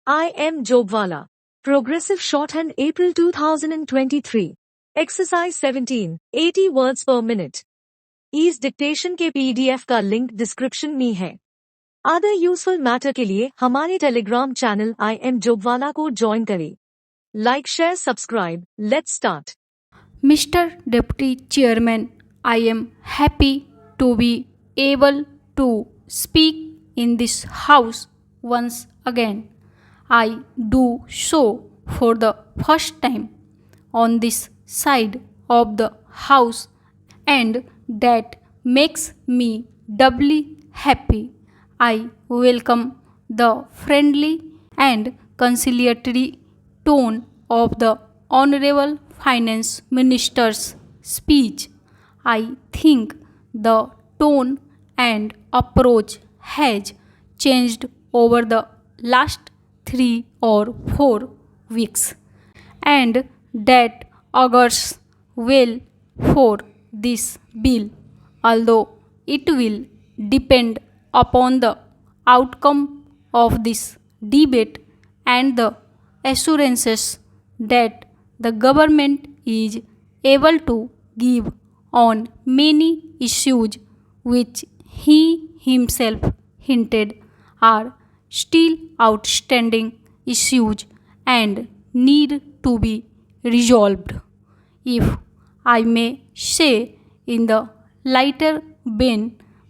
I am Jobwala. Progressive Shorthand April 2023. Exercise 17. 80 words per minute. इस dictation के PDF का link description में है। अदर यूजफुल मैटर के लिए हमारे टेलीग्राम चैनल आई एम जोबवाला को ज्वाइन करें। Like share subscribe. Let's start. Mr. Deputy Chairman, I am happy to be able to speak in this House once again. I do so for the first time on this side of the House, and that makes me doubly happy. I welcome the friendly and conciliatory tone of the Honorable Finance Minister's speech. I think the tone and approach has changed over the last 3 or 4 weeks, and that augurs well for this bill, although it will depend upon the outcome of this debate and the assurances that the government is able to give on many issues which he himself hinted are still outstanding issues and need to be resolved. If I may say, in the lighter vein,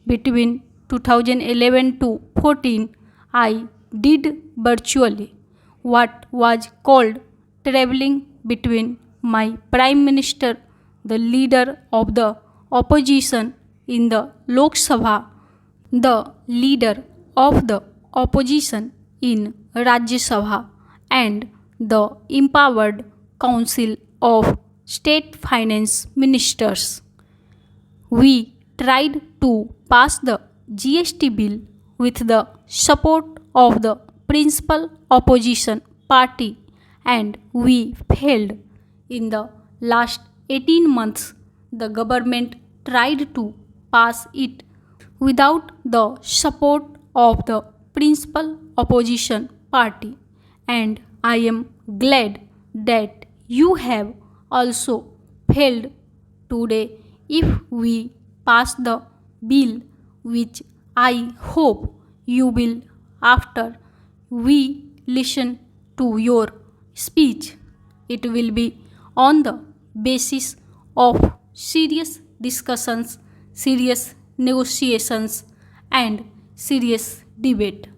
between 2011 to 14, I did virtually what was called traveling between my Prime Minister, the leader of the opposition in the Lok Sabha, the leader of the opposition in Rajya Sabha, and the empowered Council of State Finance Ministers. We tried to pass the GST bill with the support of the principal opposition party, and we failed. In the last 18 months, the government tried to pass it without the support of the principal opposition party, and I am glad that you have also failed today. If we pass the bill, which I hope you will after we listen to your speech, it will be on the basis of serious discussions, serious negotiations, and serious debate.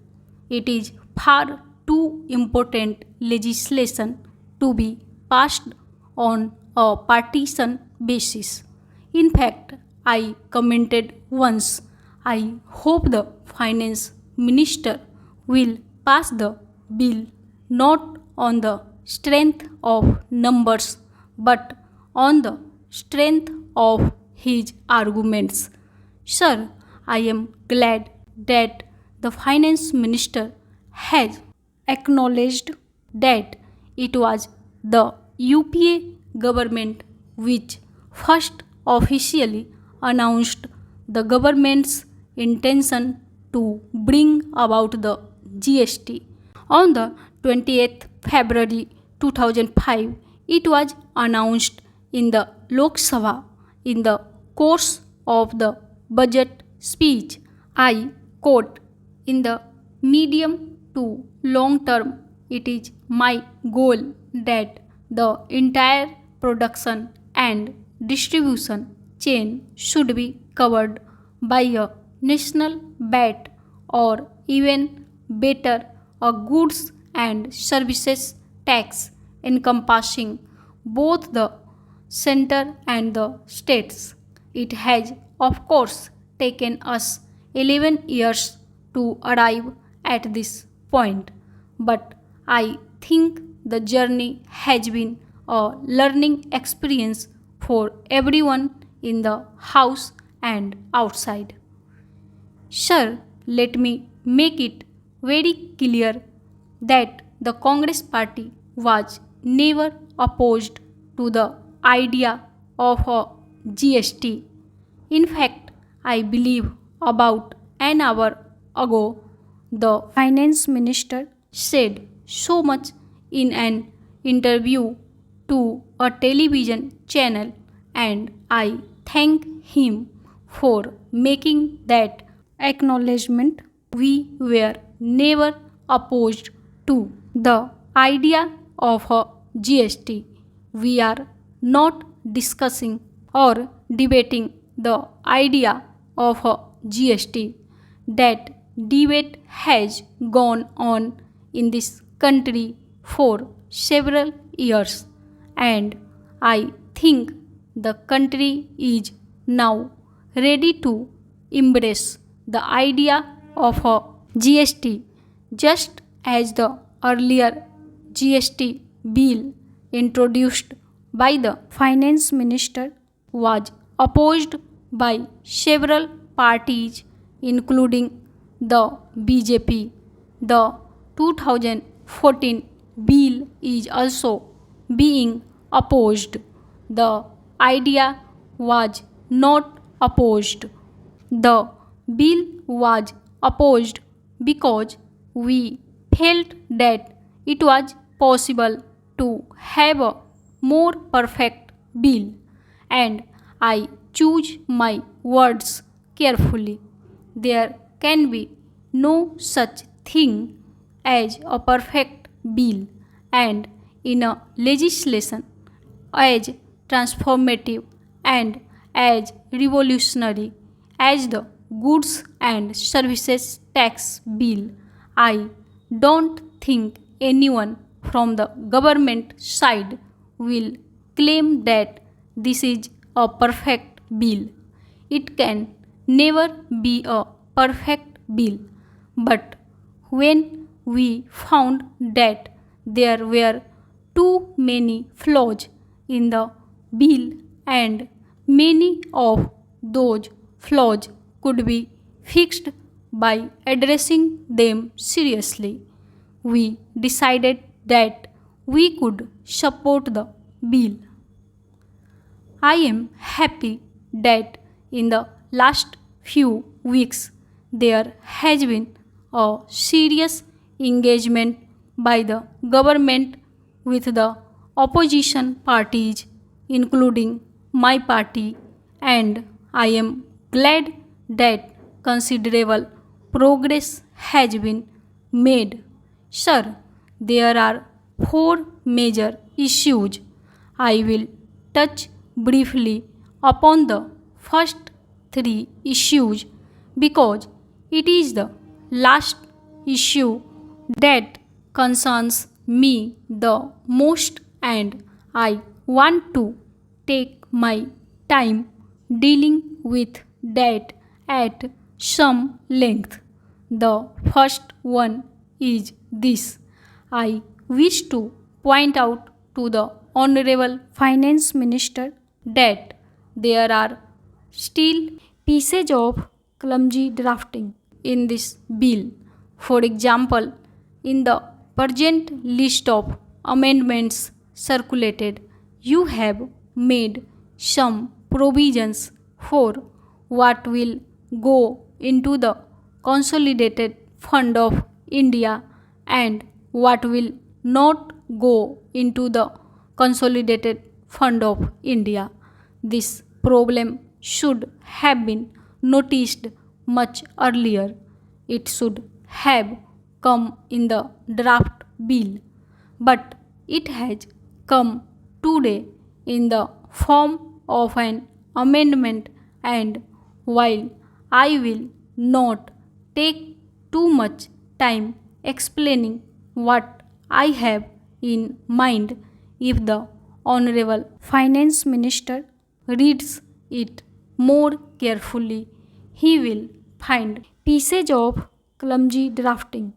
It is far too important legislation to be passed on a partisan basis. In fact, I commented once, I hope the finance minister will pass the bill not on the strength of numbers but on the strength of his arguments. Sir, I am glad that the finance minister has acknowledged that it was the UPA government which first officially announced the government's intention to bring about the GST. On the 20th February 2005, it was announced in the Lok Sabha in the course of the budget speech. I quote, "In the medium to long term, it is my goal that the entire production and distribution chain should be covered by a national VAT, or even better, a goods and services tax encompassing both the center and the states. It has, of course, taken us 11 years to arrive at this point, but I think the journey has been a learning experience for everyone in the house and outside. Sir, let me make it very clear that the Congress party was never opposed to the idea of a GST. In fact, I believe about an hour ago, the finance minister said so much in an interview to a television channel, and I thank him for making that acknowledgement. We were never opposed to the idea of a GST. We are not discussing or debating the idea of a GST. That debate has gone on in this country for several years, and I think the country is now ready to embrace the idea of a GST, just as the earlier GST bill introduced by the finance minister was opposed by several parties including the BJP. The 2014 bill is also being opposed. The idea was not opposed. The bill was opposed because we felt that it was possible to have a more perfect bill, and I choose my words carefully. There can be no such thing as a perfect bill, and in a legislation as transformative and as revolutionary as the Goods and Services Tax Bill, I don't think anyone from the government side will claim that this is a perfect bill. It can never be a perfect bill. But when we found that there were too many flaws in the bill and many of those flaws could be fixed by addressing them seriously, we decided that we could support the bill. I am happy that in the last few weeks there has been a serious engagement by the government with the opposition parties, including my party, and I am glad that considerable progress has been made. Sir, there are four major issues. I will touch briefly upon the first three issues because it is the last issue that concerns me the most, and I want to take my time dealing with that at some length. The first one is this. I wish to point out to the Honorable Finance Minister that there are still pieces of clumsy drafting in this bill. For example, in the present list of amendments circulated, you have made some provisions for what will go into the Consolidated Fund of India and what will not go into the Consolidated Fund of India. This problem should have been noticed much earlier. It should have come in the draft bill, but it has come today in the form of an amendment, and while I will not take too much time explaining what I have in mind, if the Honorable Finance Minister reads it more carefully, he will find pieces of clumsy drafting